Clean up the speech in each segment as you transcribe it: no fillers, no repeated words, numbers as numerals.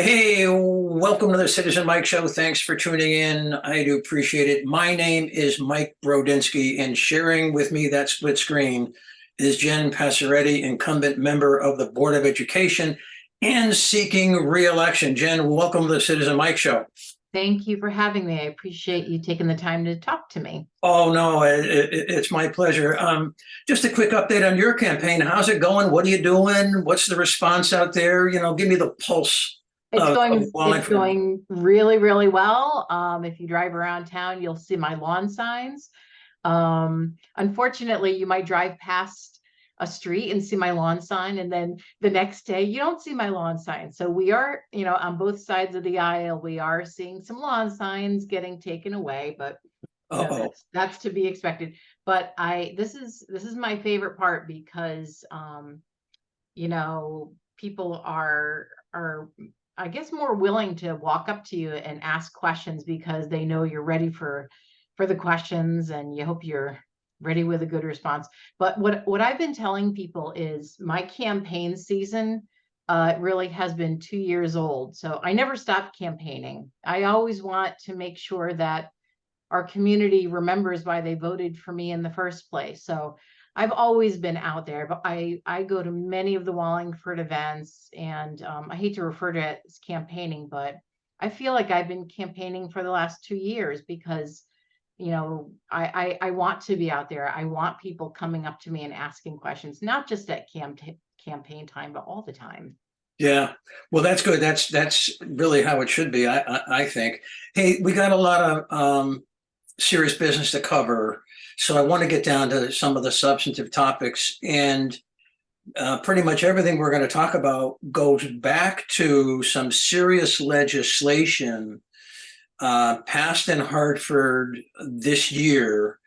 Hey, welcome to the Citizen Mike Show. Thanks for tuning in. I do appreciate it. My name is Mike Brodinski, and sharing with me that split screen is Jen Passaretti, incumbent member of the Board of Education and seeking re-election. Jen, welcome to the Citizen Mike Show. Thank you for having me. I appreciate you taking the time to talk to me. Oh, no, it's my pleasure. Just a quick update on your campaign. How's it going? What are you doing? What's the response out there? Give me the pulse It's of going it's Wallingford. going really, really well. If you drive around town, you'll see my lawn signs. Unfortunately, you might drive past a street and see my lawn sign, and then the next day you don't see my lawn sign. So we are, on both sides of the aisle, we are seeing some lawn signs getting taken away, but Uh-oh. that's to be expected. But this is my favorite part because people are I guess more willing to walk up to you and ask questions because they know you're ready for the questions, and you hope you're ready with a good response. But what I've been telling people is my campaign season really has been 2 years old. So I never stopped campaigning. I always want to make sure that our community remembers why they voted for me in the first place. So I've always been out there, but I go to many of the Wallingford events, and I hate to refer to it as campaigning, but I feel like I've been campaigning for the last 2 years because I want to be out there. I want people coming up to me and asking questions, not just at campaign time, but all the time. Yeah, well, that's good. That's really how it should be. I think. Hey, we got a lot of serious business to cover, so I want to get down to some of the substantive topics. And pretty much everything we're going to talk about goes back to some serious legislation passed in Hartford this year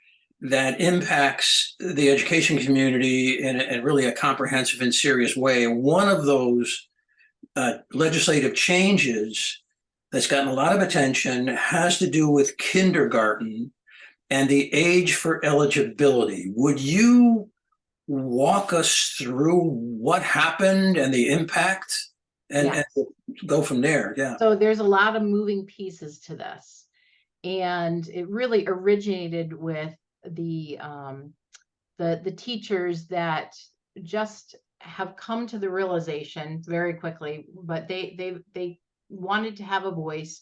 that impacts the education community in really a comprehensive and serious way. One of those legislative changes that's gotten a lot of attention has to do with kindergarten and the age for eligibility. Would you walk us through what happened and the impact and Yes. go from there? Yeah. So there's a lot of moving pieces to this. And it really originated with the teachers that just have come to the realization very quickly, but they wanted to have a voice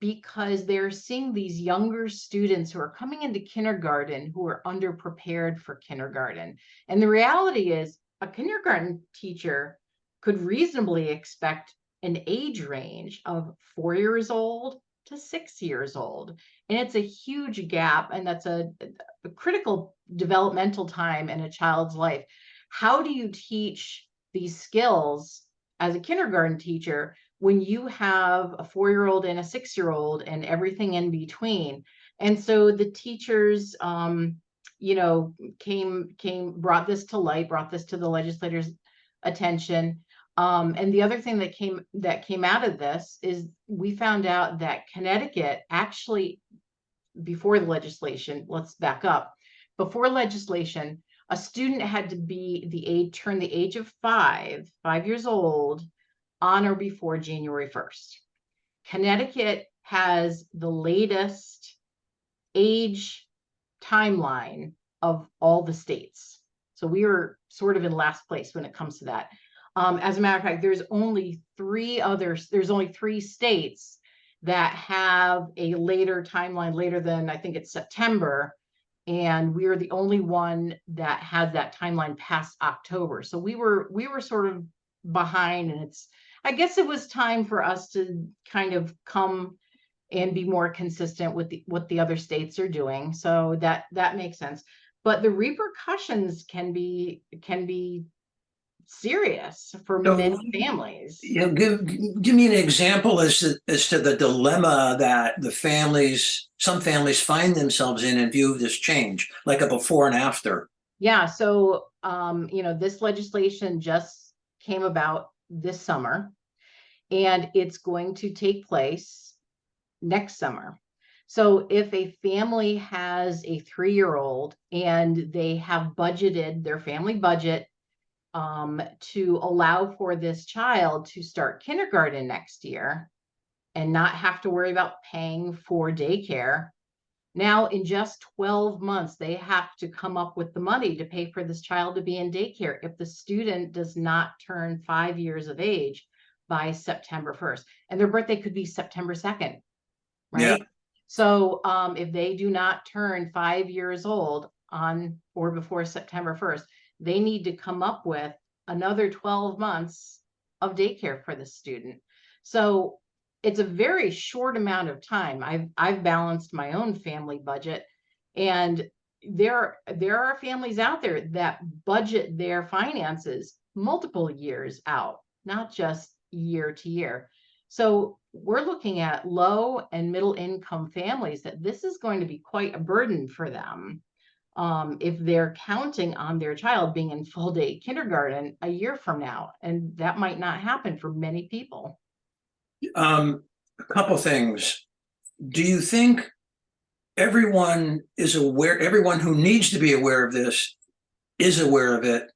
because they're seeing these younger students who are coming into kindergarten who are underprepared for kindergarten. And the reality is a kindergarten teacher could reasonably expect an age range of 4 years old to 6 years old. And it's a huge gap, and that's a critical developmental time in a child's life. How do you teach these skills as a kindergarten teacher when you have a 4 year old and a 6 year old and everything in between? And so the teachers, brought this to light, brought this to the legislators' attention. And the other thing that came out of this is we found out that Connecticut actually, before the legislation, let's back up. Before legislation, a student had to turn the age of 5 years old on or before January 1st. Connecticut has the latest age timeline of all the states. So we are sort of in last place when it comes to that. As a matter of fact, there's only three states that have a later timeline, later than, I think it's September. And we are the only one that has that timeline past October. So we were sort of behind, and I guess it was time for us to kind of come and be more consistent with what the other states are doing. So that makes sense. But the repercussions can be serious for So, many families. give me an example as to the dilemma that some families find themselves in view of this change, like a before and after. Yeah. So, this legislation just came about this summer, and it's going to take place next summer. So if a family has a 3 year old and they have budgeted their family budget to allow for this child to start kindergarten next year and not have to worry about paying for daycare. Now, in just 12 months, they have to come up with the money to pay for this child to be in daycare if the student does not turn 5 years of age by September 1st. And their birthday could be September 2nd, Yeah. right? So if they do not turn 5 years old on or before September 1st, they need to come up with another 12 months of daycare for the student. So it's a very short amount of time. I've balanced my own family budget, and there are families out there that budget their finances multiple years out, not just year to year. So we're looking at low and middle income families that this is going to be quite a burden for them if they're counting on their child being in full day kindergarten a year from now. And that might not happen for many people. A couple things. Do you think everyone is aware, everyone who needs to be aware of this is aware of it?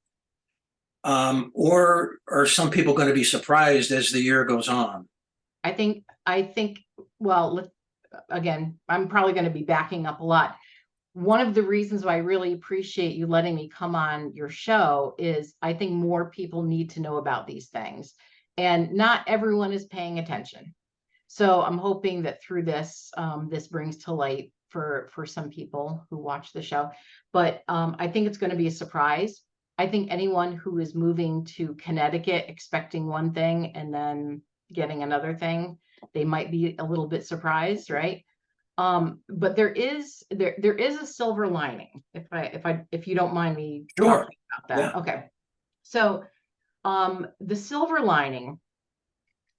Or are some people going to be surprised as the year goes on? I think, well, again, I'm probably going to be backing up a lot. One of the reasons why I really appreciate you letting me come on your show is I think more people need to know about these things, and not everyone is paying attention. So I'm hoping that through this, this brings to light for some people who watch the show. But I think it's going to be a surprise. I think anyone who is moving to Connecticut expecting one thing and then getting another thing, they might be a little bit surprised, right? But there is a silver lining, if you don't mind me Sure. talking about Yeah. that. Okay. So the silver lining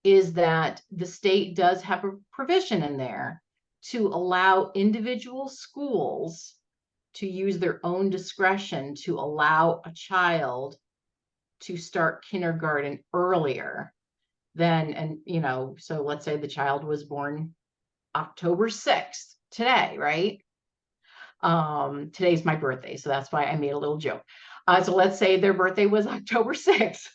is that the state does have a provision in there to allow individual schools to use their own discretion to allow a child to start kindergarten earlier than, and so let's say the child was born October 6th today, right? Today's my birthday, so that's why I made a little joke. So let's say their birthday was October 6th.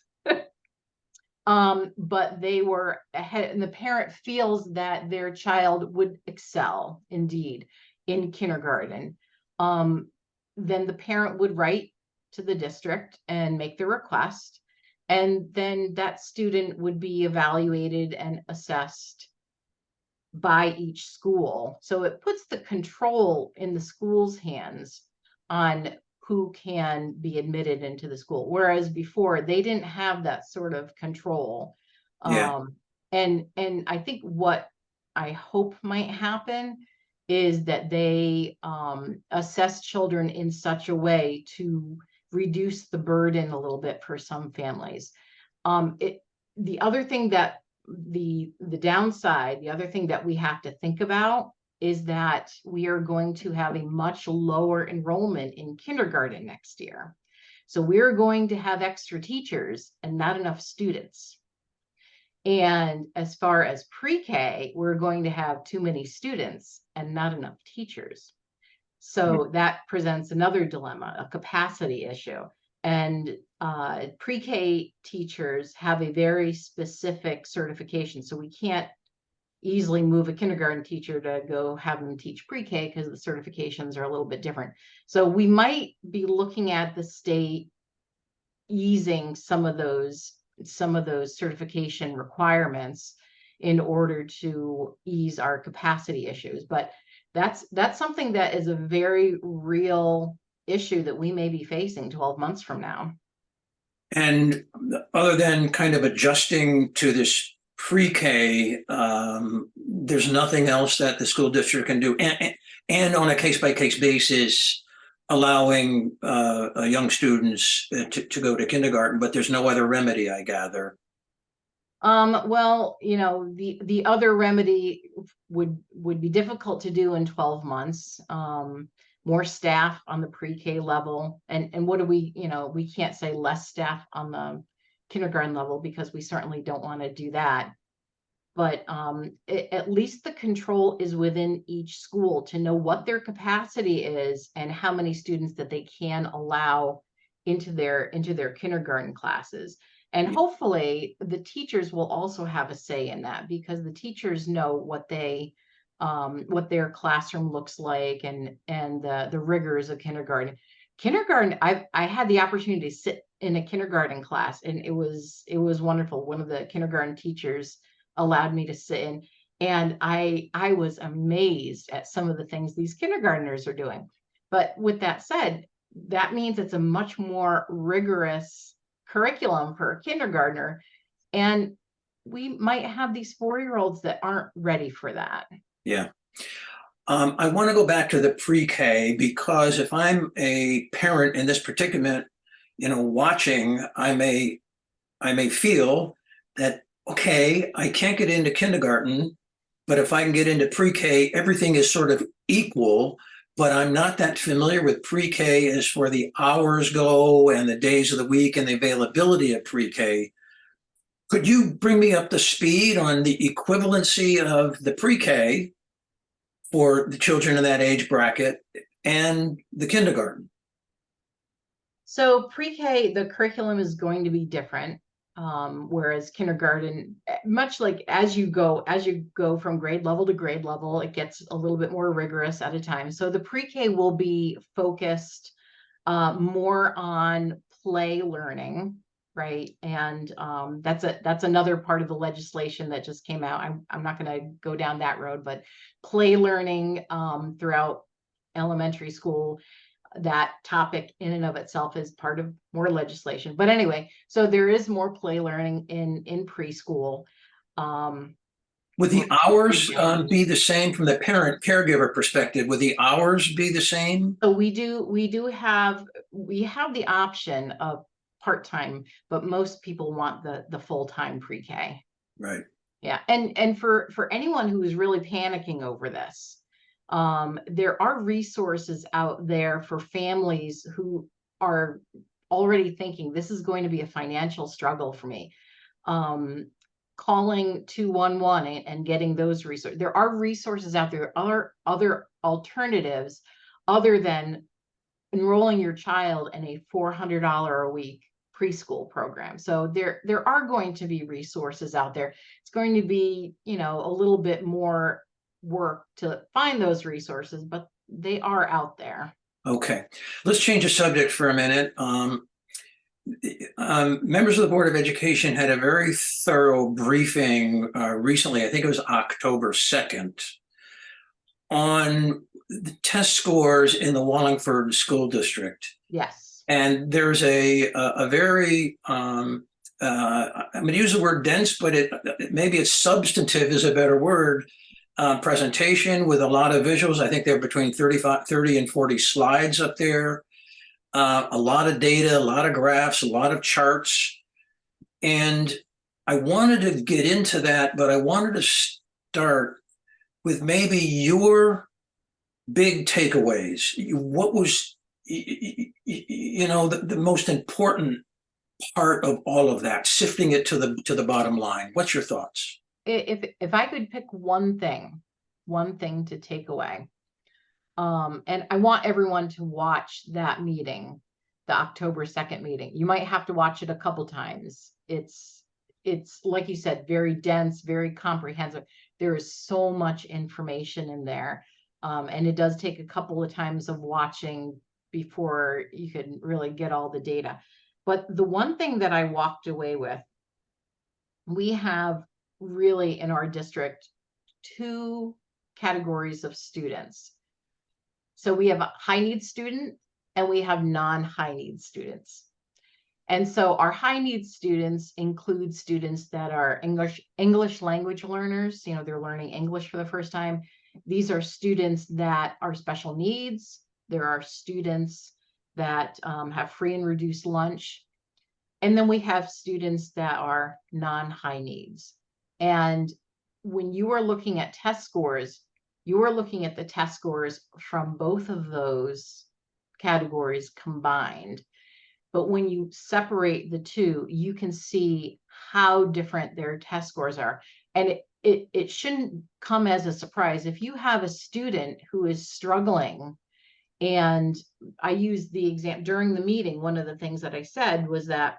But they were ahead, and the parent feels that their child would excel indeed in kindergarten. Then the parent would write to the district and make the request, and then that student would be evaluated and assessed by each school. So it puts the control in the school's hands on who can be admitted into the school. Whereas before they didn't have that sort of control. Yeah. And I think what I hope might happen is that they assess children in such a way to reduce the burden a little bit for some families. The other thing that the downside, the other thing that we have to think about is that we are going to have a much lower enrollment in kindergarten next year. So we're going to have extra teachers and not enough students. And as far as pre-K, we're going to have too many students and not enough teachers. So that presents another dilemma, a capacity issue. And pre-K teachers have a very specific certification. So we can't easily move a kindergarten teacher to go have them teach pre-K because the certifications are a little bit different. So we might be looking at the state easing some of those certification requirements in order to ease our capacity issues. But that's something that is a very real issue that we may be facing 12 months from now. And other than kind of adjusting to this pre-K, there's nothing else that the school district can do. And on a case-by-case basis, allowing young students to go to kindergarten, but there's no other remedy, I gather. Well, the other remedy would be difficult to do in 12 months. More staff on the pre-K level, and what do we can't say less staff on the kindergarten level because we certainly don't want to do that. But at least the control is within each school to know what their capacity is and how many students that they can allow into their kindergarten classes. And hopefully the teachers will also have a say in that, because the teachers know what their classroom looks like, and the rigors of kindergarten. I had the opportunity to sit in a kindergarten class, and it was wonderful. One of the kindergarten teachers allowed me to sit in, and I was amazed at some of the things these kindergartners are doing. But with that said, that means it's a much more rigorous curriculum for a kindergartner, and we might have these 4-year-olds that aren't ready for that. Yeah. I want to go back to the pre-K, because if I'm a parent in this predicament, watching, I may feel that, okay, I can't get into kindergarten, but if I can get into pre-K, everything is sort of equal. But I'm not that familiar with pre-K as for the hours go and the days of the week and the availability of pre-K. Could you bring me up to speed on the equivalency of the pre-K for the children in that age bracket and the kindergarten? So pre-K, the curriculum is going to be different. Whereas kindergarten, much like as you go from grade level to grade level, it gets a little bit more rigorous at a time. So the pre-K will be focused more on play learning, right? And that's another part of the legislation that just came out. I'm not going to go down that road, but play learning throughout elementary school, that topic in and of itself is part of more legislation. But anyway, so there is more play learning in preschool. Would the hours be the same from the parent caregiver perspective? Would the hours be the same? So we have the option of part-time, but most people want the full-time pre-K. Right. Yeah, and for anyone who is really panicking over this, there are resources out there for families who are already thinking this is going to be a financial struggle for me. Calling 211 and getting those resources. There are resources out there, other alternatives other than enrolling your child in a $400 a week preschool program. So there are going to be resources out there. It's going to be, a little bit more work to find those resources, but they are out there. Okay. Let's change the subject for a minute. Members of the Board of Education had a very thorough briefing recently, I think it was October 2nd, on the test scores in the Wallingford School District. Yes. And there's a very, I'm going to use the word dense, but maybe it's substantive is a better word, presentation with a lot of visuals. I think they're between 30 and 40 slides up there. A lot of data, a lot of graphs, a lot of charts. And I wanted to get into that, but I wanted to start with maybe your big takeaways. What was, the most important part of all of that, sifting it to the bottom line? What's your thoughts? If I could pick one thing to take away, and I want everyone to watch that meeting, the October 2nd meeting. You might have to watch it a couple times. It's like you said, very dense, very comprehensive. There is so much information in there. And it does take a couple of times of watching before you can really get all the data. But the one thing that I walked away with, we have really in our district 2 categories of students. So we have a high needs student and we have non-high needs students. And so our high needs students include students that are English language learners, they're learning English for the first time. These are students that are special needs. There are students that have free and reduced lunch. And then we have students that are non-high needs. And when you are looking at test scores, you are looking at the test scores from both of those categories combined. But when you separate the two, you can see how different their test scores are. And it shouldn't come as a surprise. If you have a student who is struggling And I used the example during the meeting. One of the things that I said was that,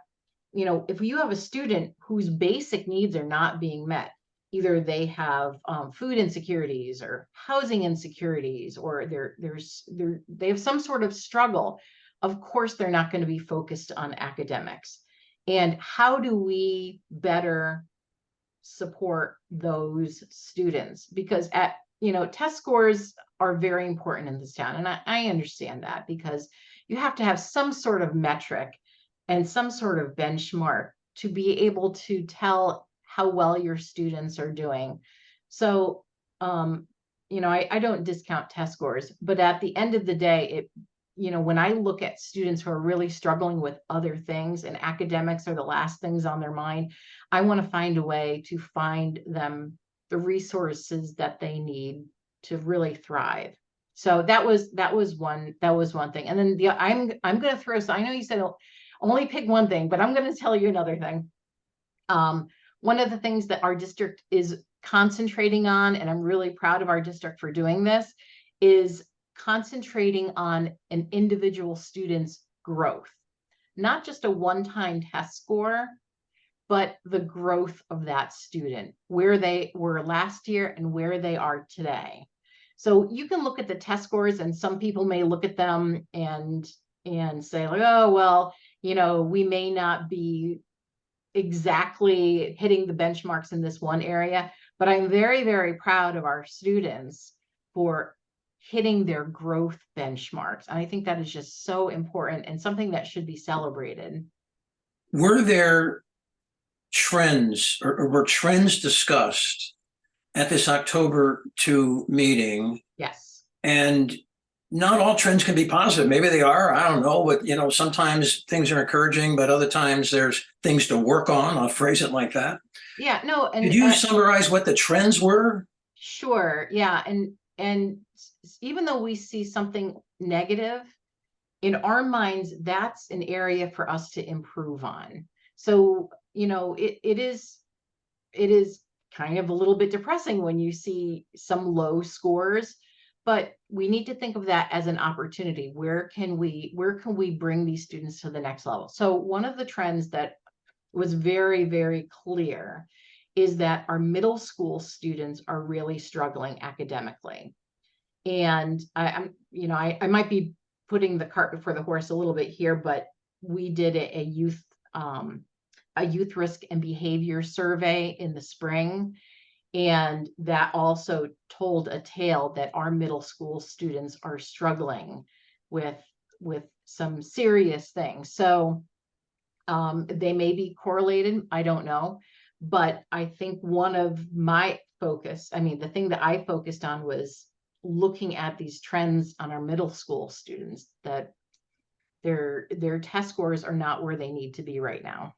if you have a student whose basic needs are not being met, either they have food insecurities or housing insecurities, or they have some sort of struggle, of course they're not going to be focused on academics. And how do we better support those students? Because test scores are very important in this town, and I understand that, because you have to have some sort of metric and some sort of benchmark to be able to tell how well your students are doing. So I don't discount test scores, but at the end of the day, when I look at students who are really struggling with other things and academics are the last things on their mind, I want to find a way to find them the resources that they need to really thrive. So that was one thing. And then I'm going to throw, so I know you said only pick one thing, but I'm going to tell you another thing. One of the things that our district is concentrating on, and I'm really proud of our district for doing this, is concentrating on an individual student's growth, not just a one-time test score, but the growth of that student, where they were last year and where they are today. So you can look at the test scores, and some people may look at them and say, like, oh, well, we may not be exactly hitting the benchmarks in this one area, but I'm very, very proud of our students for hitting their growth benchmarks. And I think that is just so important and something that should be celebrated. Were there trends, or were trends discussed at this October 2 meeting? Yes. And not all trends can be positive. Maybe they are. I don't know. But, sometimes things are encouraging, but other times there's things to work on. I'll phrase it like that. Yeah, no. And could you summarize what the trends were? Sure. Yeah. And even though we see something negative, in our minds, that's an area for us to improve on. So, it is kind of a little bit depressing when you see some low scores, but we need to think of that as an opportunity. Where can we bring these students to the next level? So one of the trends that was very, very clear is that our middle school students are really struggling academically. And I might be putting the cart before the horse a little bit here, but we did a youth risk and behavior survey in the spring. And that also told a tale that our middle school students are struggling with some serious things. So they may be correlated, I don't know. But I think one of my the thing that I focused on was looking at these trends on our middle school students, that their test scores are not where they need to be right now.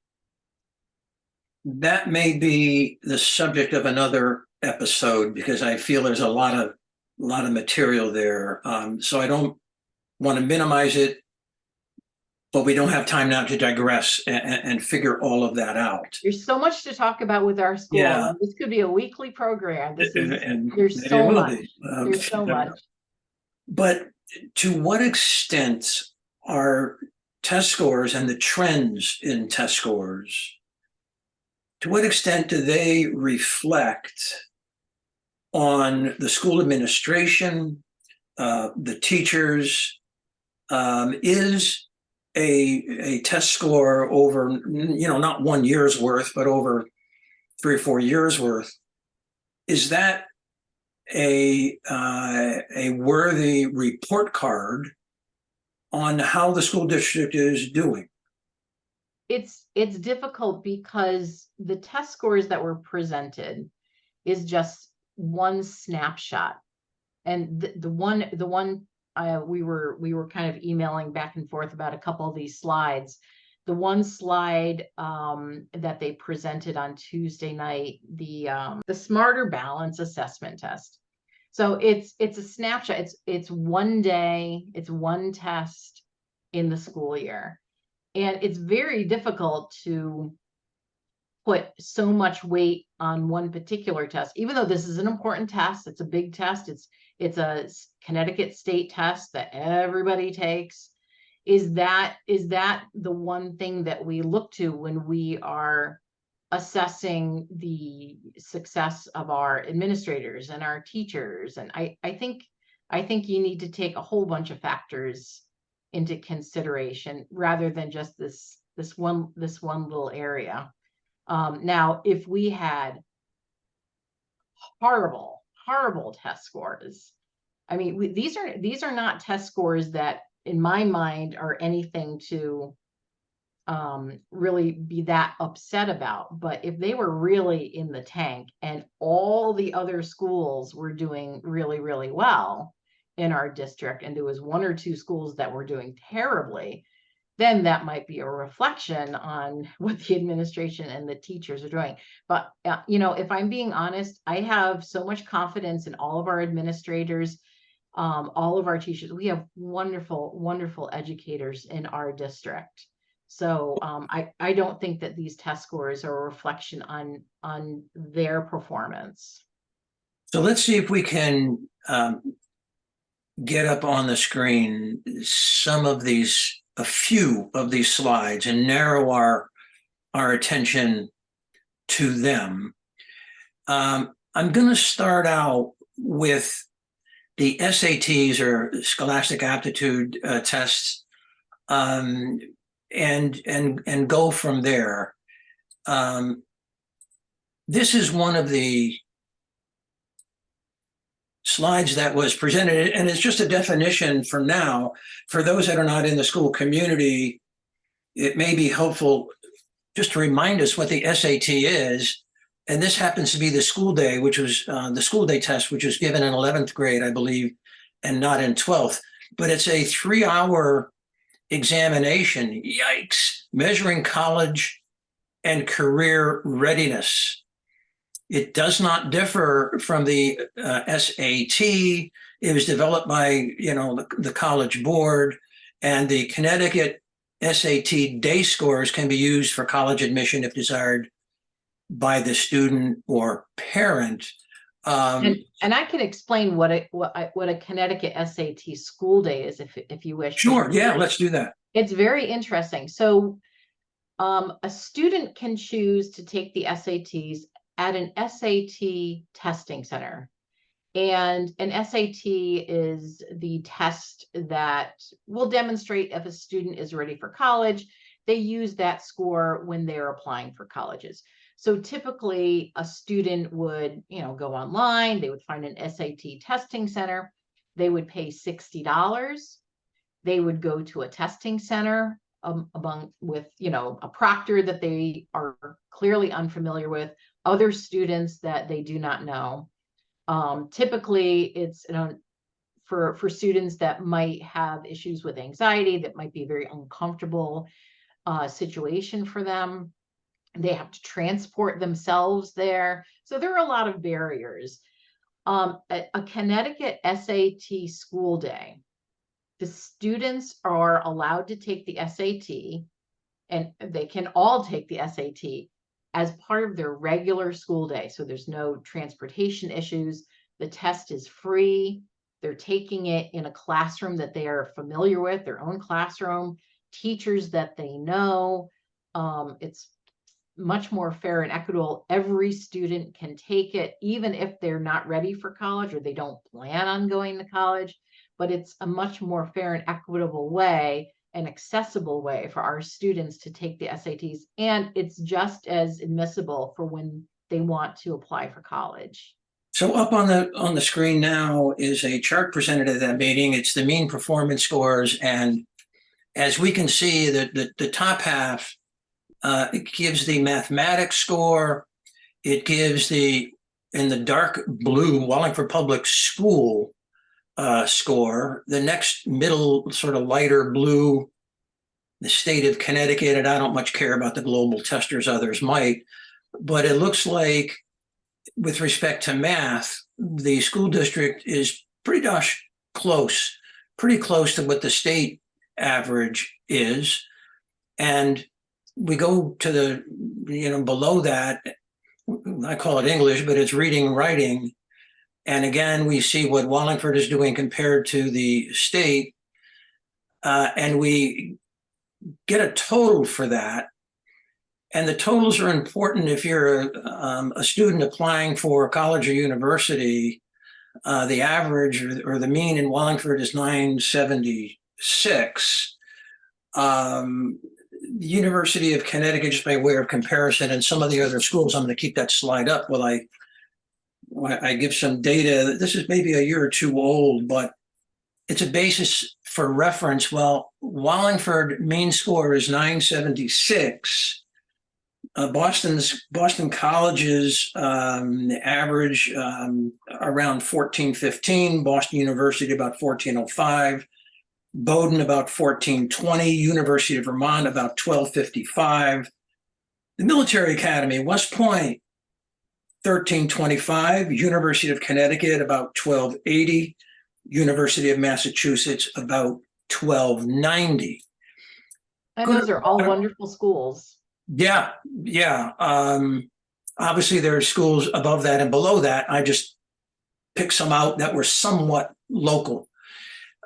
That may be the subject of another episode, because I feel there's a lot of material there. So I don't want to minimize it, but we don't have time now to digress and figure all of that out. There's so much to talk about with our school. Yeah. This could be a weekly program. There's so much. There's so much. But to what extent are test scores and the trends in test scores, to what extent do they reflect on the school administration, the teachers? Is a test score over, not 1 year's worth, but over 3 or 4 years worth, is that a worthy report card on how the school district is doing? It's difficult because the test scores that were presented is just one snapshot. And the one we were kind of emailing back and forth about a couple of these slides. The one slide that they presented on Tuesday night, the Smarter Balance Assessment Test. So it's a snapshot. It's one day, it's one test in the school year. And it's very difficult to put so much weight on one particular test, even though this is an important test, it's a big test, it's a Connecticut state test that everybody takes. Is that the one thing that we look to when we are assessing the success of our administrators and our teachers? And I think you need to take a whole bunch of factors into consideration rather than just this one little area. Now, if we had horrible test scores, I mean, these are not test scores that, in my mind, are anything to really be that upset about. But if they were really in the tank and all the other schools were doing really, really well in our district, and there was one or two schools that were doing terribly, then that might be a reflection on what the administration and the teachers are doing. But, if I'm being honest, I have so much confidence in all of our administrators, all of our teachers. We have wonderful, wonderful educators in our district. So I don't think that these test scores are a reflection on their performance. So let's see if we can get up on the screen a few of these slides and narrow our attention to them. I'm going to start out with the SATs, or Scholastic Aptitude Tests, and go from there. This is one of the slides that was presented, and it's just a definition for now. For those that are not in the school community, it may be helpful just to remind us what the SAT is. And this happens to be the school day, which was the school day test, which was given in 11th grade, I believe, and not in 12th. But it's a 3-hour examination, yikes, measuring college and career readiness. It does not differ from the SAT. It was developed by, the College Board, and the Connecticut SAT day scores can be used for college admission if desired by the student or parent. And I can explain what a Connecticut SAT school day is, if you wish. Sure, yeah, let's do that. It's very interesting. So a student can choose to take the SATs at an SAT testing center. And an SAT is the test that will demonstrate if a student is ready for college. They use that score when they're applying for colleges. So typically a student would, go online, they would find an SAT testing center, they would pay $60. They would go to a testing center with, a proctor that they are clearly unfamiliar with, other students that they do not know. Typically it's, for students that might have issues with anxiety, that might be a very uncomfortable situation for them. They have to transport themselves there. So there are a lot of barriers. A Connecticut SAT school day, the students are allowed to take the SAT, and they can all take the SAT as part of their regular school day. So there's no transportation issues. The test is free. They're taking it in a classroom that they are familiar with, their own classroom, teachers that they know. It's much more fair and equitable. Every student can take it, even if they're not ready for college or they don't plan on going to college. But it's a much more fair and equitable way, an accessible way for our students to take the SATs. And it's just as admissible for when they want to apply for college. So up on the screen now is a chart presented at that meeting. It's the mean performance scores. And as we can see, the top half, it gives the mathematics score. It gives in the dark blue, Wallingford Public School score. The next middle, sort of lighter blue, the state of Connecticut. And I don't much care about the global testers, others might. But it looks like, with respect to math, the school district is pretty close to what the state average is. And we go to the, below that, I call it English, but it's reading and writing. And again, we see what Wallingford is doing compared to the state. And we get a total for that. And the totals are important if you're a student applying for college or university. The average or the mean in Wallingford is 976. The University of Connecticut, just by way of comparison, and some of the other schools, I'm going to keep that slide up while I give some data. This is maybe a year or two old, but it's a basis for reference. Well, Wallingford mean score is 976. Boston College's average around 1415, Boston University about 1405, Bowdoin about 1420, University of Vermont about 1255, the Military Academy, West Point 1325, University of Connecticut about 1280, University of Massachusetts about 1290. And Good. those are all wonderful schools. Yeah. Obviously, there are schools above that and below that. I just picked some out that were somewhat local.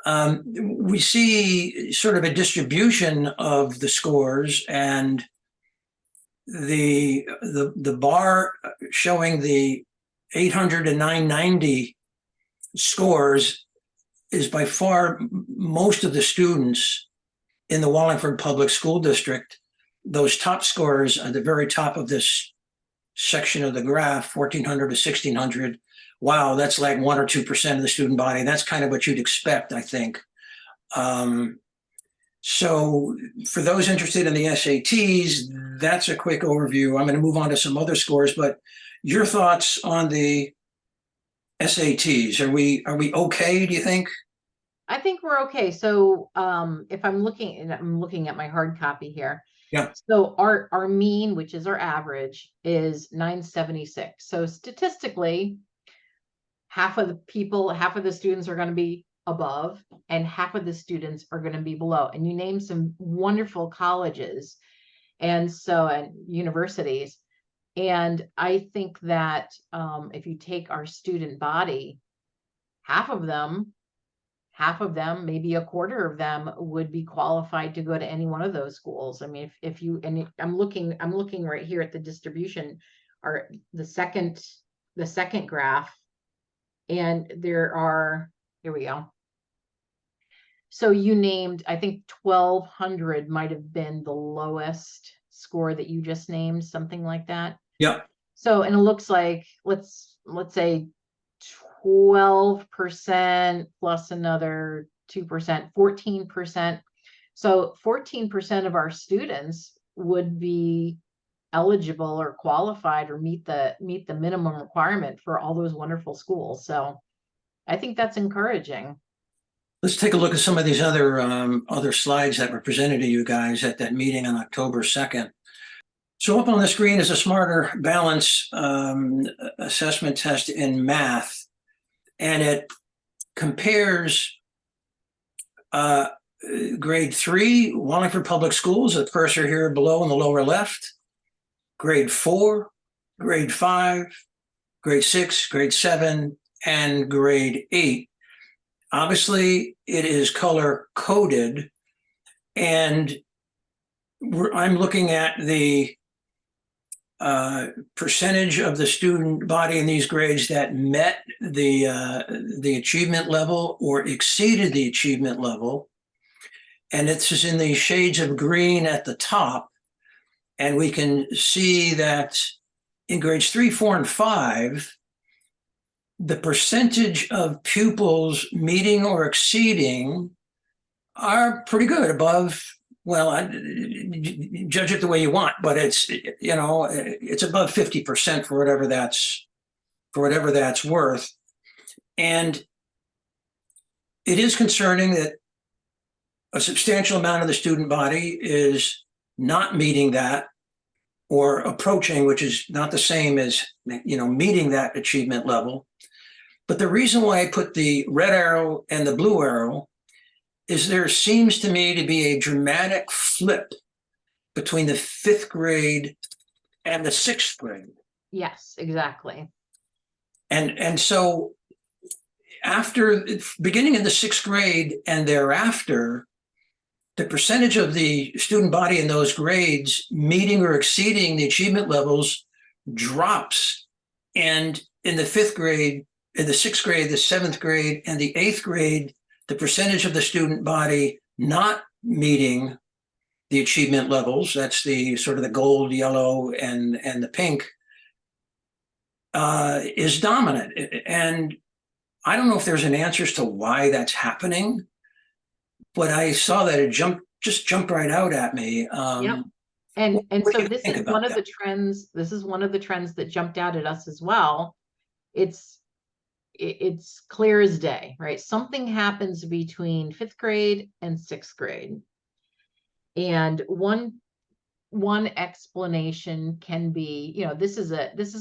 We see sort of a distribution of the scores, and the bar showing the 800 to 990 scores is by far most of the students in the Wallingford Public School District. Those top scores at the very top of this section of the graph, 1400 to 1600. Wow, that's like 1 or 2% of the student body. That's kind of what you'd expect, I think. So for those interested in the SATs, that's a quick overview. I'm going to move on to some other scores, but your thoughts on the SATs? Are we okay, do you think? I think we're okay. So if I'm looking at my hard copy here. Yeah. So our mean, which is our average, is 976. So statistically, half of the students are going to be above and half of the students are going to be below. And you name some wonderful colleges and universities. And I think that if you take our student body, half of them, maybe a quarter of them would be qualified to go to any one of those schools. I mean, I'm looking right here at the distribution, or the second graph, and here we go. So you named, I think 1200 might have been the lowest score that you just named, something like that. Yeah. So, and it looks like, let's say 12% plus another 2%, 14%. So 14% of our students would be eligible or qualified or meet the minimum requirement for all those wonderful schools. So I think that's encouraging. Let's take a look at some of these other slides that were presented to you guys at that meeting on October 2nd. So up on the screen is a Smarter Balance assessment test in math, and it compares grade 3, Wallingford Public Schools, the cursor here below in the lower left, grade 4, grade 5, grade 6, grade 7, and grade 8. Obviously, it is color coded, and I'm looking at the percentage of the student body in these grades that met the achievement level or exceeded the achievement level. And this is in the shades of green at the top. And we can see that in grades 3, 4, and 5, the percentage of pupils meeting or exceeding are pretty good, above, well, judge it the way you want, but it's above 50% for whatever that's worth. And it is concerning that a substantial amount of the student body is not meeting that or approaching, which is not the same as, meeting that achievement level. But the reason why I put the red arrow and the blue arrow is there seems to me to be a dramatic flip between the 5th grade and the 6th grade. Yes, exactly. And so after beginning in the sixth grade and thereafter, the percentage of the student body in those grades meeting or exceeding the achievement levels drops. And in the fifth grade, in the sixth grade, the seventh grade, and the eighth grade, the percentage of the student body not meeting the achievement levels, that's the sort of the gold, yellow, and the pink, is dominant. And I don't know if there's an answer as to why that's happening, but I saw that it just jumped right out at me. Yep. What, And what do so you this think is one about of that? the trends, this is one of the trends that jumped out at us as well. It's it's clear as day, right? Something happens between fifth grade and sixth grade. And one explanation can be, this is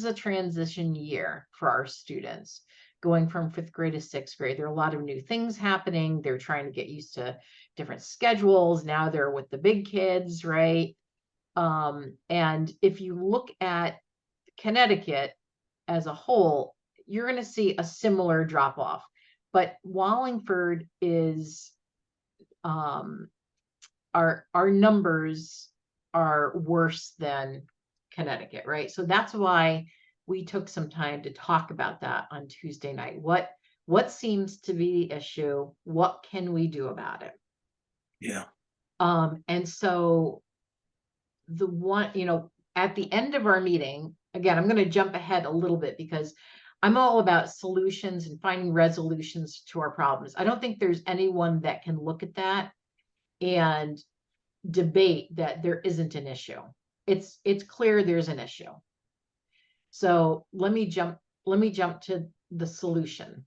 a transition year for our students going from fifth grade to sixth grade. There are a lot of new things happening. They're trying to get used to different schedules. Now they're with the big kids, right? And if you look at Connecticut as a whole, you're going to see a similar drop off. But Wallingford is, our numbers are worse than Connecticut, right? So that's why we took some time to talk about that on Tuesday night. What seems to be the issue? What can we do about it? Yeah. And so the one, at the end of our meeting, again, I'm going to jump ahead a little bit because I'm all about solutions and finding resolutions to our problems. I don't think there's anyone that can look at that and debate that there isn't an issue. It's clear there's an issue. So let me jump to the solution.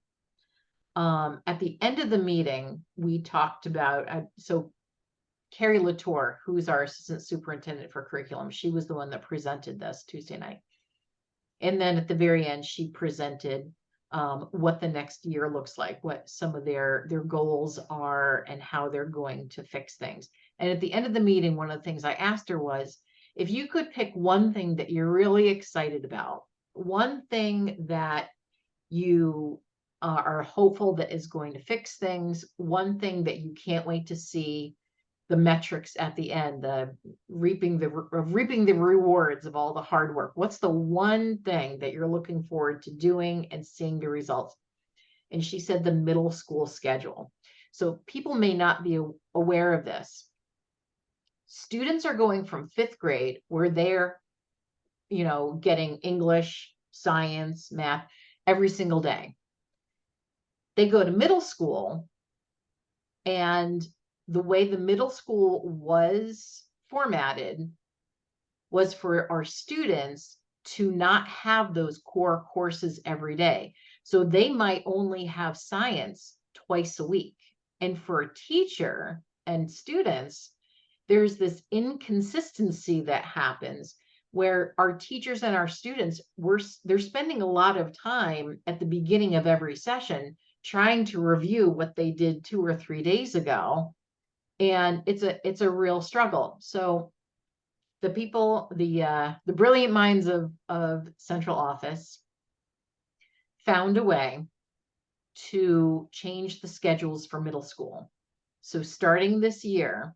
At the end of the meeting, we talked about, so Carrie Latour, who's our assistant superintendent for curriculum, she was the one that presented this Tuesday night. And then at the very end, she presented what the next year looks like, what some of their goals are, and how they're going to fix things. And at the end of the meeting, one of the things I asked her was, if you could pick one thing that you're really excited about, one thing that you are hopeful that is going to fix things, one thing that you can't wait to see the metrics at the end, the reaping the rewards of all the hard work. What's the one thing that you're looking forward to doing and seeing the results? And she said the middle school schedule. So people may not be aware of this. Students are going from fifth grade where they're, getting English, science, math every single day. They go to middle school, and the way the middle school was formatted was for our students to not have those core courses every day. So they might only have science twice a week. And for a teacher and students, there's this inconsistency that happens where our teachers and our students they're spending a lot of time at the beginning of every session trying to review what they did 2 or 3 days ago, and it's a real struggle. So the people, the brilliant minds of central office found a way to change the schedules for middle school. So starting this year,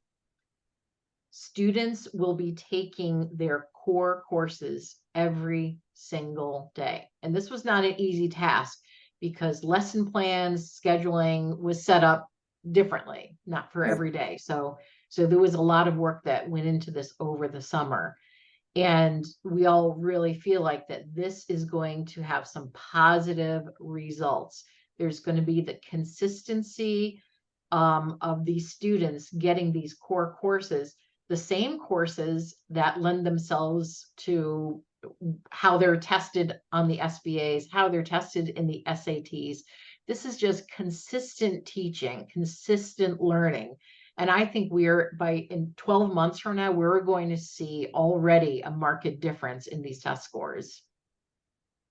students will be taking their core courses every single day. And this was not an easy task because lesson plans, scheduling was set up differently, not for every day. So there was a lot of work that went into this over the summer. And we all really feel like that this is going to have some positive results. There's going to be the consistency of these students getting these core courses, the same courses that lend themselves to how they're tested on the SBAs, how they're tested in the SATs. This is just consistent teaching, consistent learning. And I think in 12 months from now, we're going to see already a marked difference in these test scores.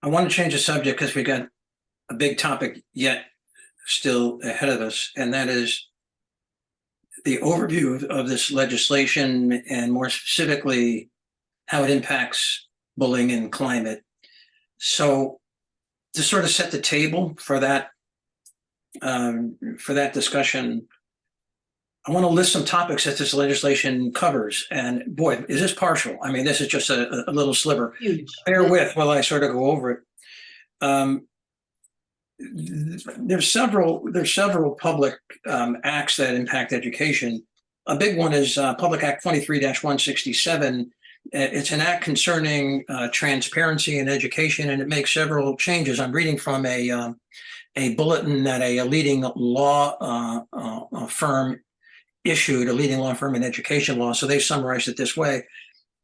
I want to change the subject because we got a big topic yet still ahead of us, and that is the overview of this legislation and more specifically how it impacts bullying and climate. So to sort of set the table for that discussion, I want to list some topics that this legislation covers. And boy, is this partial. I mean, this is just a little sliver. Huge. Bear with while I sort of go over it. There's several public acts that impact education. A big one is Public Act 23-167. It's an act concerning transparency in education, and it makes several changes. I'm reading from a bulletin that a leading law firm issued, a leading law firm in education law. So they summarized it this way.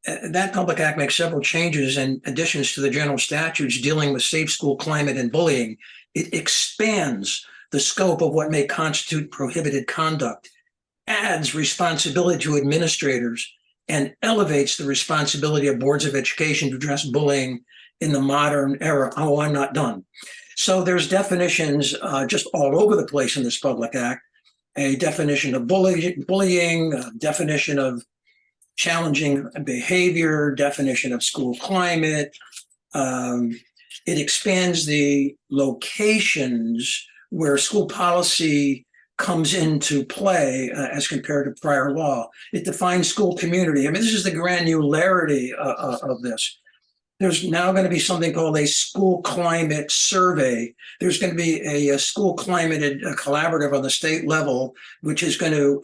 That public act makes several changes and additions to the general statutes dealing with safe school climate and bullying. It expands the scope of what may constitute prohibited conduct, adds responsibility to administrators, and elevates the responsibility of boards of education to address bullying in the modern era. Oh, I'm not done. So there's definitions just all over the place in this public act. A definition of bullying, a definition of challenging behavior, definition of school climate. It expands the locations where school policy comes into play as compared to prior law. It defines school community. I mean, this is the granularity of this. There's now going to be something called a school climate survey. There's going to be a school climate collaborative on the state level, which is going to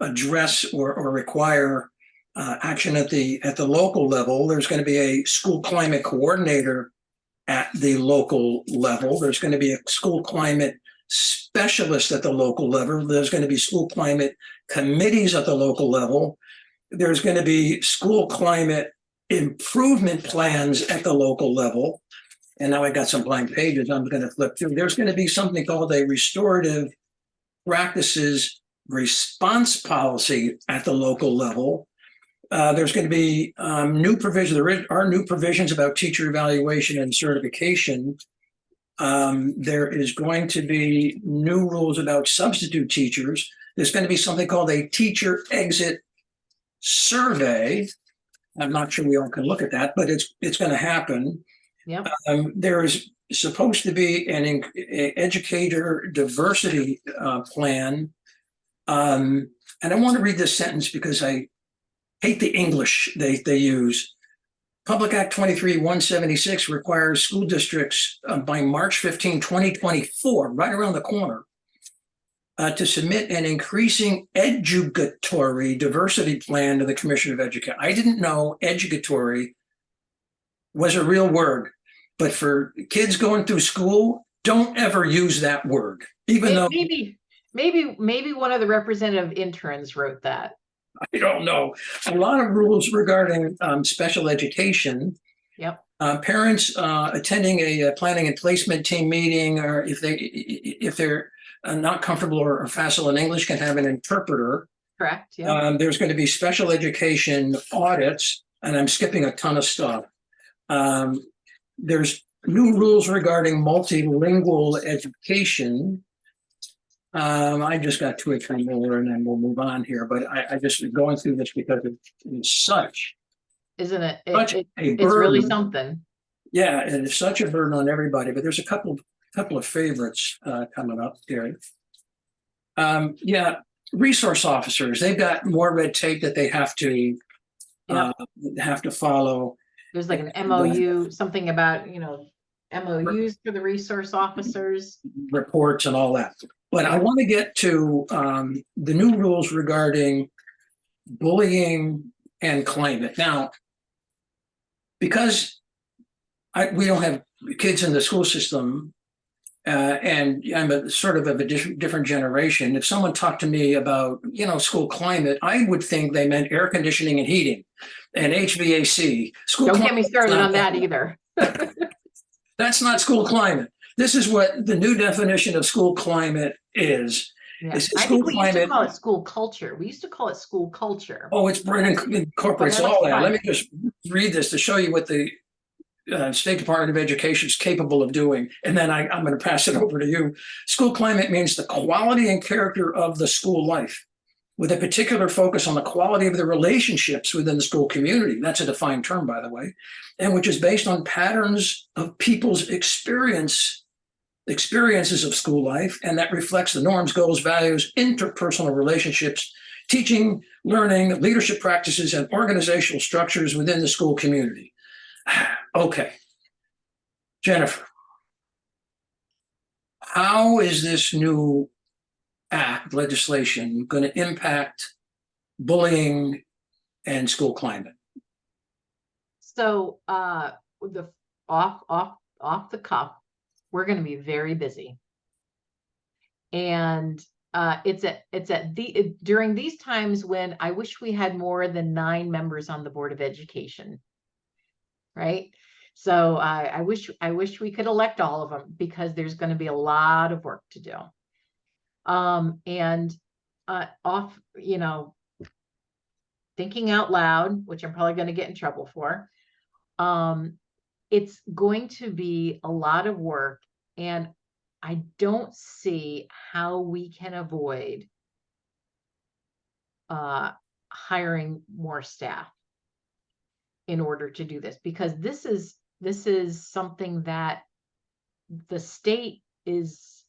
address or require action at the local level. There's going to be a school climate coordinator at the local level. There's going to be a school climate specialist at the local level. There's going to be school climate committees at the local level. There's going to be school climate improvement plans at the local level. And now I got some blank pages I'm going to flip through. There's going to be something called a restorative practices response policy at the local level. There's going to be new provisions. There are new provisions about teacher evaluation and certification. There is going to be new rules about substitute teachers. There's going to be something called a teacher exit survey. I'm not sure we all can look at that, but it's going to happen. Yep. There is supposed to be an educator diversity plan. And I want to read this sentence because I hate the English they use. Public Act 23-176 requires school districts by March 15, 2024, right around the corner, to submit an increasing educatory diversity plan to the Commissioner of Education. I didn't know educatory was a real word, but for kids going through school, don't ever use that word, even though maybe one of the representative interns wrote that. I don't know. A lot of rules regarding special education. Yep. Parents attending a planning and placement team meeting, or if they're not comfortable or facile in English, can have an interpreter. Correct. Yeah. There's going to be special education audits, and I'm skipping a ton of stuff. There's new rules regarding multilingual education. I just got two or three more, and then we'll move on here. But I just going through this because it's such, isn't it? It's really something. Yeah, and it's such a burden on everybody. But there's a couple of favorites coming up here. Yeah, resource officers. They've got more red tape that they have to follow. There's like an MOU, something about MOUs for the resource officers, reports, and all that. But I want to get to the new rules regarding bullying and climate. Now, because we don't have kids in the school system, and I'm a different generation, if someone talked to me about, school climate, I would think they meant air conditioning and heating and HVAC. Don't get me started on that either. That's not school climate. This is what the new definition of school climate is. Yeah. I think we used to call it school culture. We used to call it school culture. Oh, it incorporates all that. Let me just read this to show you what the State Department of Education is capable of doing. And then I'm going to pass it over to you. School climate means the quality and character of the school life. with a particular focus on the quality of the relationships within the school community. That's a defined term, by the way, and which is based on patterns of people's experiences of school life, and that reflects the norms, goals, values, interpersonal relationships, teaching, learning, leadership practices, and organizational structures within the school community. Okay. Jennifer, how is this new legislation going to impact bullying and school climate? So the off the cuff, we're going to be very busy. And during these times when I wish we had more than 9 members on the Board of Education, right? So I wish we could elect all of them, because there's going to be a lot of work to do. Thinking out loud, which I'm probably going to get in trouble for. It's going to be a lot of work, and I don't see how we can avoid hiring more staff in order to do this, because this is something that the state is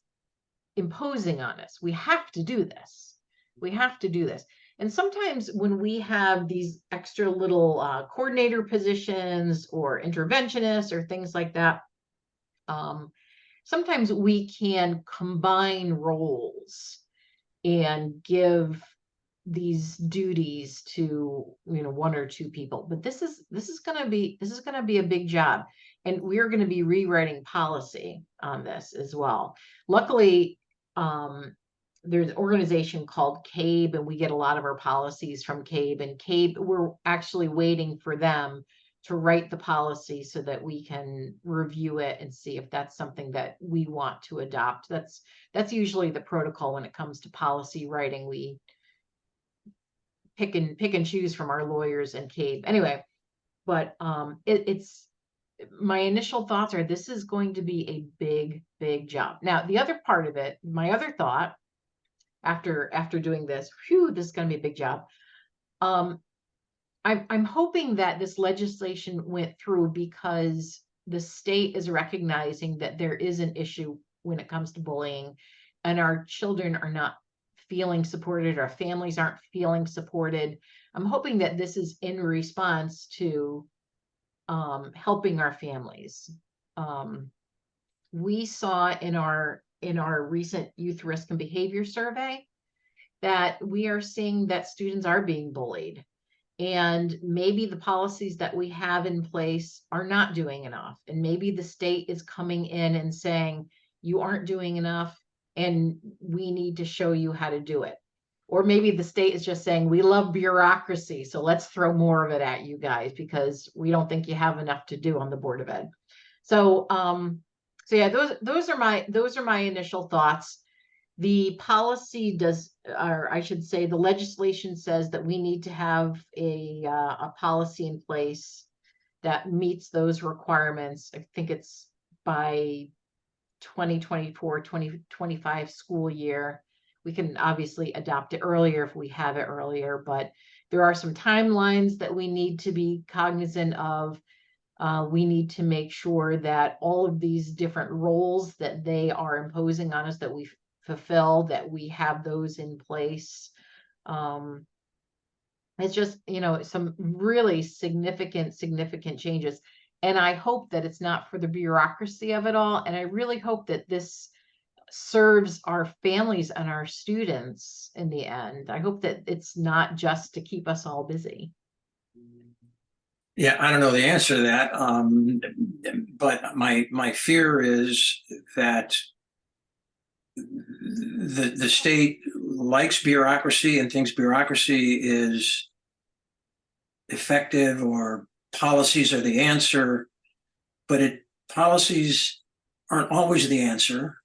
imposing on us. We have to do this. We have to do this. And sometimes when we have these extra little coordinator positions or interventionists or things like that, sometimes we can combine roles and give these duties to 1 or 2 people. But this is going to be a big job, and we're going to be rewriting policy on this as well. Luckily, there's an organization called CABE, and we get a lot of our policies from CABE. And CABE, we're actually waiting for them to write the policy so that we can review it and see if that's something that we want to adopt. That's usually the protocol when it comes to policy writing. We pick and choose from our lawyers and CABE. Anyway, but it's my initial thoughts are this is going to be a big job. Now, the other part of it, my other thought after doing this, this is going to be a big job. I'm hoping that this legislation went through because the state is recognizing that there is an issue when it comes to bullying, and our children are not feeling supported, our families aren't feeling supported. I'm hoping that this is in response to helping our families. We saw in our recent youth risk and behavior survey that we are seeing that students are being bullied, and maybe the policies that we have in place are not doing enough, and maybe the state is coming in and saying you aren't doing enough and we need to show you how to do it. Or maybe the state is just saying we love bureaucracy, so let's throw more of it at you guys because we don't think you have enough to do on the Board of Ed. So yeah, those are my initial thoughts. The policy or I should say the legislation says that we need to have a policy in place that meets those requirements. I think it's by 2024-2025 school year. We can obviously adopt it earlier if we have it earlier, but there are some timelines that we need to be cognizant of. We need to make sure that all of these different roles that they are imposing on us, that we fulfill, that we have those in place. It's just, some really significant changes. And I hope that it's not for the bureaucracy of it all. And I really hope that this serves our families and our students in the end. I hope that it's not just to keep us all busy. Yeah, I don't know the answer to that. But my fear is that the state likes bureaucracy and thinks bureaucracy is effective or policies are the answer, but policies aren't always the answer.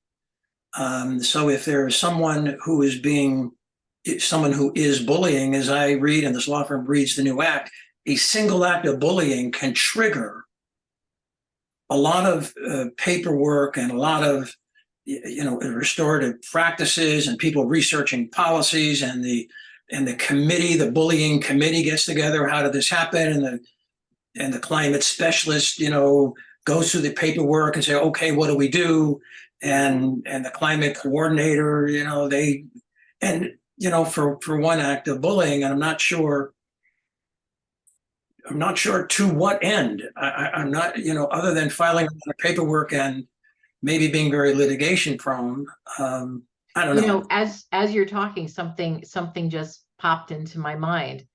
So if there's someone who is bullying, as I read, and this law firm reads the new act, a single act of bullying can trigger a lot of paperwork and a lot of restorative practices and people researching policies and the the committee, the bullying committee gets together. How did this happen? And the climate specialist, goes through the paperwork and say, okay, what do we do? And the climate coordinator, they and for one act of bullying, and I'm not sure to what end. I'm not, other than filing a lot of paperwork and maybe being very litigation prone. I don't know. As you're talking, something just popped into my mind.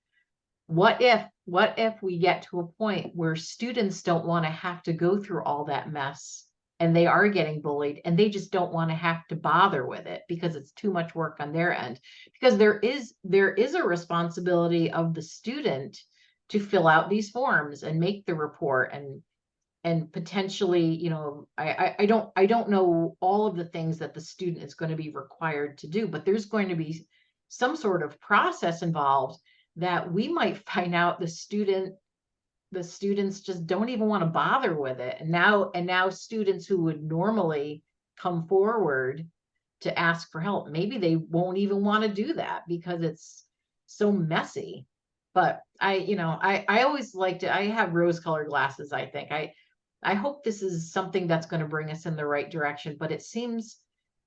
What if we get to a point where students don't want to have to go through all that mess, and they are getting bullied, and they just don't want to have to bother with it because it's too much work on their end? Because there is a responsibility of the student to fill out these forms and make the report, and potentially, I don't know all of the things that the student is going to be required to do, but there's going to be some sort of process involved that we might find out the students just don't even want to bother with it. And now students who would normally come forward to ask for help, maybe they won't even want to do that because it's so messy. But I always liked it. I have rose-colored glasses, I think. I hope this is something that's going to bring us in the right direction, but it seems,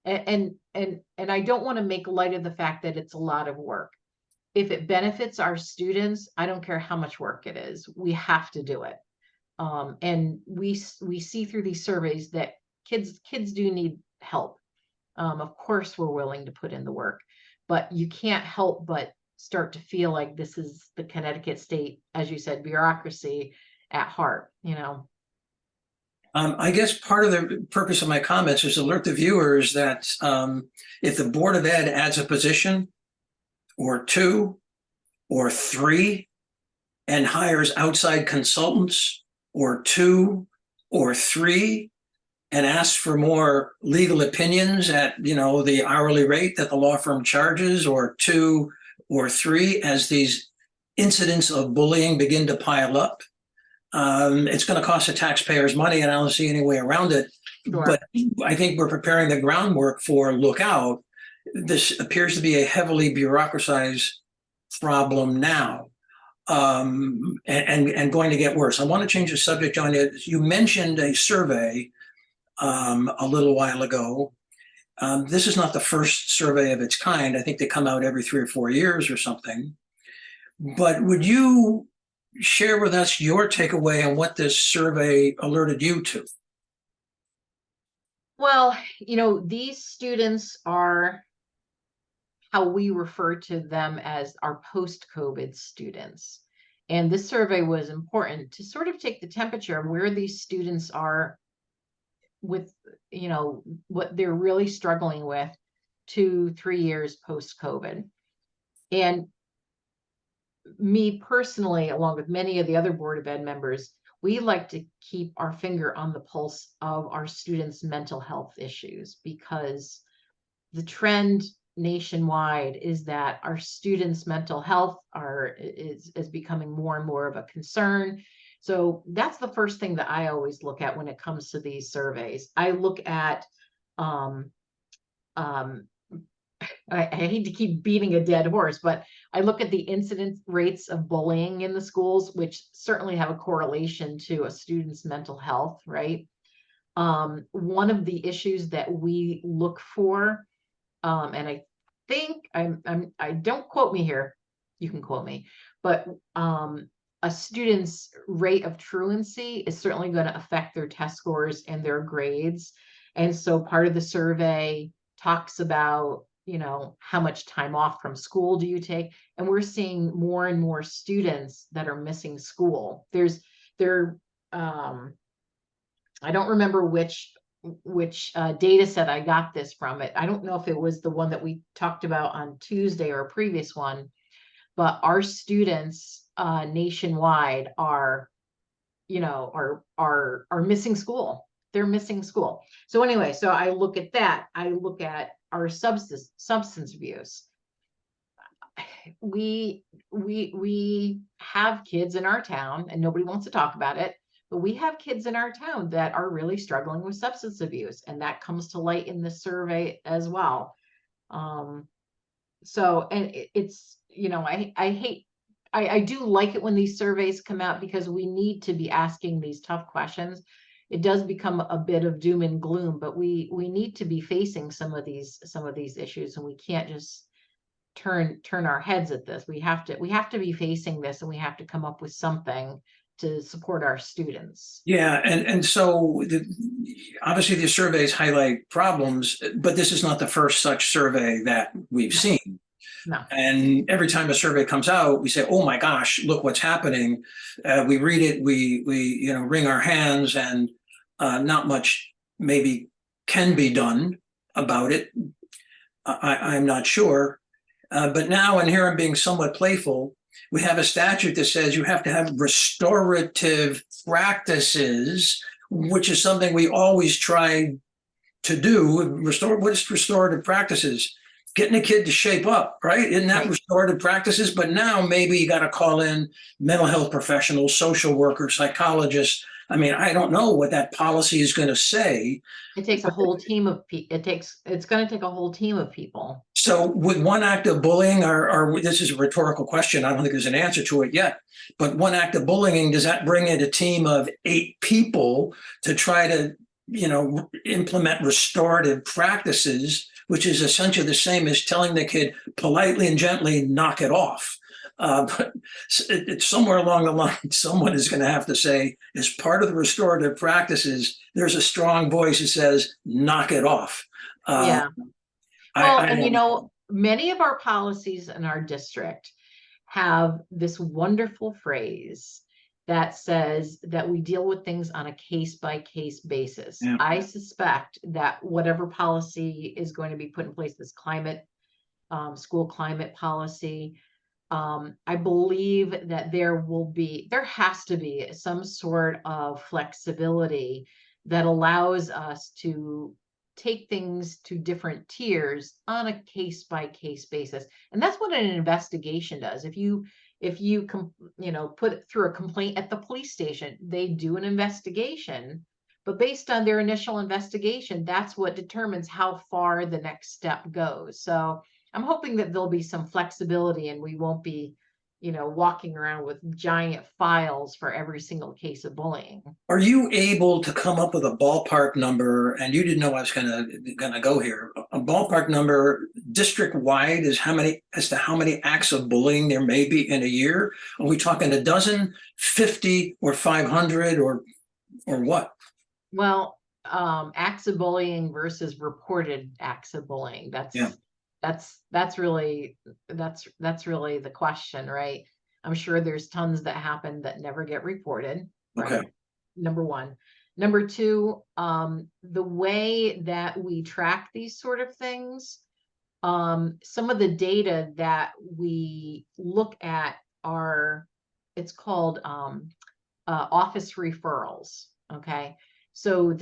and I don't want to make light of the fact that it's a lot of work. If it benefits our students, I don't care how much work it is, we have to do it. And we see through these surveys that kids do need help. Of course, we're willing to put in the work, but you can't help but start to feel like this is the Connecticut state, as you said, bureaucracy at heart. I guess part of the purpose of my comments is to alert the viewers that if the Board of Ed adds a position or two or three and hires outside consultants or two or three and asks for more legal opinions at the hourly rate that the law firm charges, or two or three, as these incidents of bullying begin to pile up, it's going to cost the taxpayers money, and I don't see any way around it. Sure. But I think we're preparing the groundwork for look out. This appears to be a heavily bureaucratized problem now, and going to get worse. I want to change the subject, John. You mentioned a survey a little while ago. This is not the first survey of its kind. I think they come out every 3 or 4 years or something. But would you share with us your takeaway on what this survey alerted you to? Well, these students are how we refer to them as our post-COVID students. And this survey was important to sort of take the temperature of where these students are with, what they're really struggling with 2-3 years post-COVID. And me personally, along with many of the other Board of Ed members, we like to keep our finger on the pulse of our students' mental health issues, because the trend nationwide is that our students' mental health is becoming more and more of a concern. So that's the first thing that I always look at when it comes to these surveys. I look at I hate to keep beating a dead horse, but I look at the incidence rates of bullying in the schools, which certainly have a correlation to a student's mental health, right? One of the issues that we look for, and I think I don't quote me here, you can quote me, but a student's rate of truancy is certainly going to affect their test scores and their grades. And so part of the survey talks about, how much time off from school do you take? And we're seeing more and more students that are missing school. I don't remember which data set I got this from. I don't know if it was the one that we talked about on Tuesday or a previous one, but our students nationwide are missing school. They're missing school. So anyway, so I look at that. I look at our substance abuse. We have kids in our town, and nobody wants to talk about it, but we have kids in our town that are really struggling with substance abuse, and that comes to light in the survey as well. So, and you know, I hate, I do like it when these surveys come out because we need to be asking these tough questions. It does become a bit of doom and gloom, but we need to be facing some of these issues, and we can't just turn our heads at this. We have to be facing this, and we have to come up with something to support our students. Yeah, and so obviously the surveys highlight problems, but this is not the first such survey that we've No, seen. no. And every time a survey comes out, we say, "Oh my gosh, look what's happening." We read it, we wring our hands, and not much maybe can be done about it. I'm not sure. But now, and here I'm being somewhat playful, we have a statute that says you have to have restorative practices, which is something we always try to do. What's restorative practices? Getting a kid to shape up, right? Isn't that Right. restorative practices? But now maybe you got to call in mental health professionals, social workers, psychologists. I mean, I don't know what that policy is going to say. It takes a whole team of it's going to take a whole team of people. So with one act of bullying, or this is a rhetorical question, I don't think there's an answer to it yet, but one act of bullying, does that bring in a team of 8 people to try to, implement restorative practices, which is essentially the same as telling the kid politely and gently, knock it off. But it's somewhere along the line, someone is going to have to say, as part of the restorative practices, there's a strong voice that says, knock it off. Yeah. Well, I and don't know. many of our policies in our district have this wonderful phrase that says that we deal with things on a case by case basis. Yeah. I suspect that whatever policy is going to be put in place, this school climate policy, I believe that there has to be some sort of flexibility that allows us to take things to different tiers on a case by case basis. And that's what an investigation does. If you put it through a complaint at the police station, they do an investigation, but based on their initial investigation, that's what determines how far the next step goes. So I'm hoping that there'll be some flexibility and we won't be, walking around with giant files for every single case of bullying. Are you able to come up with a ballpark number? And you didn't know I was gonna go here. A ballpark number district wide is as to how many acts of bullying there may be in a year? Are we talking a dozen, 50, or 500, or what? Well, acts of bullying versus reported acts of bullying. Yeah. That's really the question, right? I'm sure there's tons that happen that never get reported, right? Okay. Number one. Number two, the way that we track these sort of things, some of the data that we look at it's called office referrals. Okay. So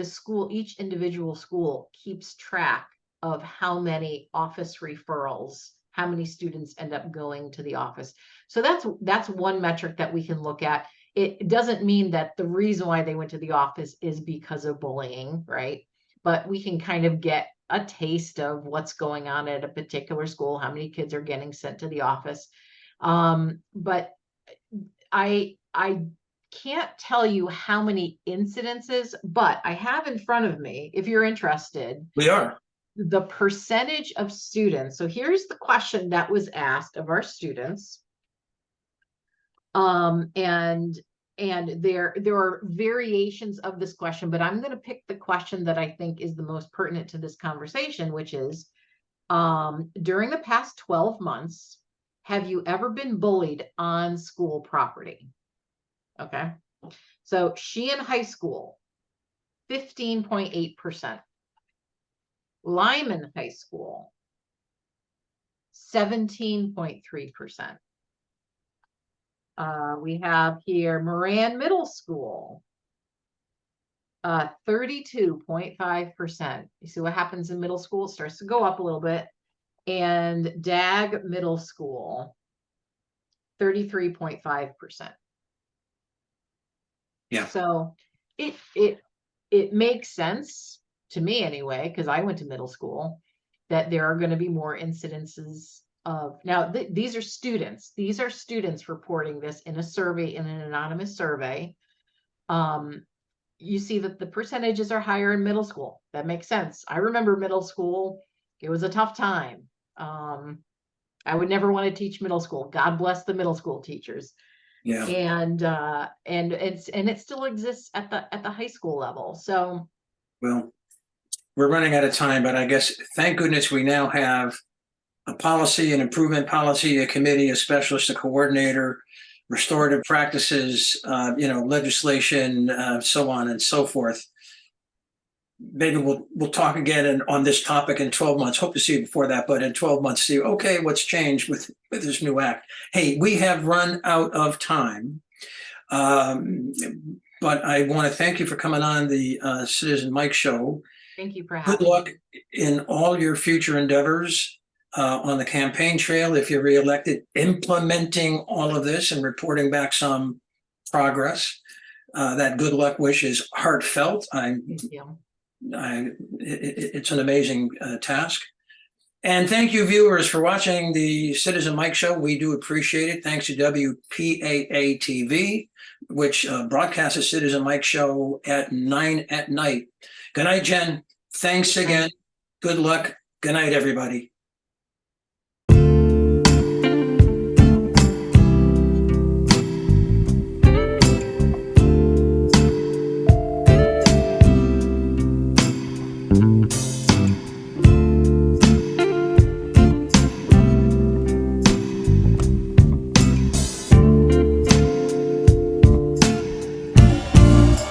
each individual school keeps track of how many office referrals, how many students end up going to the office. So that's one metric that we can look at. It doesn't mean that the reason why they went to the office is because of bullying, right? But we can kind of get a taste of what's going on at a particular school, how many kids are getting sent to the office. But I can't tell you how many incidences, but I have in front of me, if you're interested, We are. the percentage of students. So here's the question that was asked of our students. And there are variations of this question, but I'm going to pick the question that I think is the most pertinent to this conversation, which is, during the past 12 months, have you ever been bullied on school property? Okay. So Sheehan High School, 15.8%. Lyman High School, 17.3%. We have here Moran Middle School, 32.5%. You see what happens in middle school? It starts to go up a little bit. And Dag Middle School, 33.5%. Yeah. So it makes sense to me anyway, because I went to middle school, that there are going to be more incidences now these are students. These are students reporting this in a survey, in an anonymous survey. You see that the percentages are higher in middle school. That makes sense. I remember middle school. It was a tough time. I would never want to teach middle school. God bless the middle school teachers. Yeah. And it still exists at the high school level. So, Well, we're running out of time, but I guess thank goodness we now have a policy, an improvement policy, a committee, a specialist, a coordinator, restorative practices, legislation, so on and so forth. Maybe we'll talk again on this topic in 12 months. Hope to see you before that, but in 12 months, see, okay, what's changed with this new act. Hey, we have run out of time. But I want to thank you for coming on the Citizen Mike Show. thank you for Good having luck me. in all your future endeavors on the campaign trail if you're reelected, implementing all of this and reporting back some progress. That good luck wish is heartfelt. Thank you. It's an amazing task. And thank you, viewers, for watching the Citizen Mike Show. We do appreciate it. Thanks to WPAA TV, which broadcasts the Citizen Mike Show at 9 at night. Good night, Jen. Thanks again. Good luck. Good night, everybody.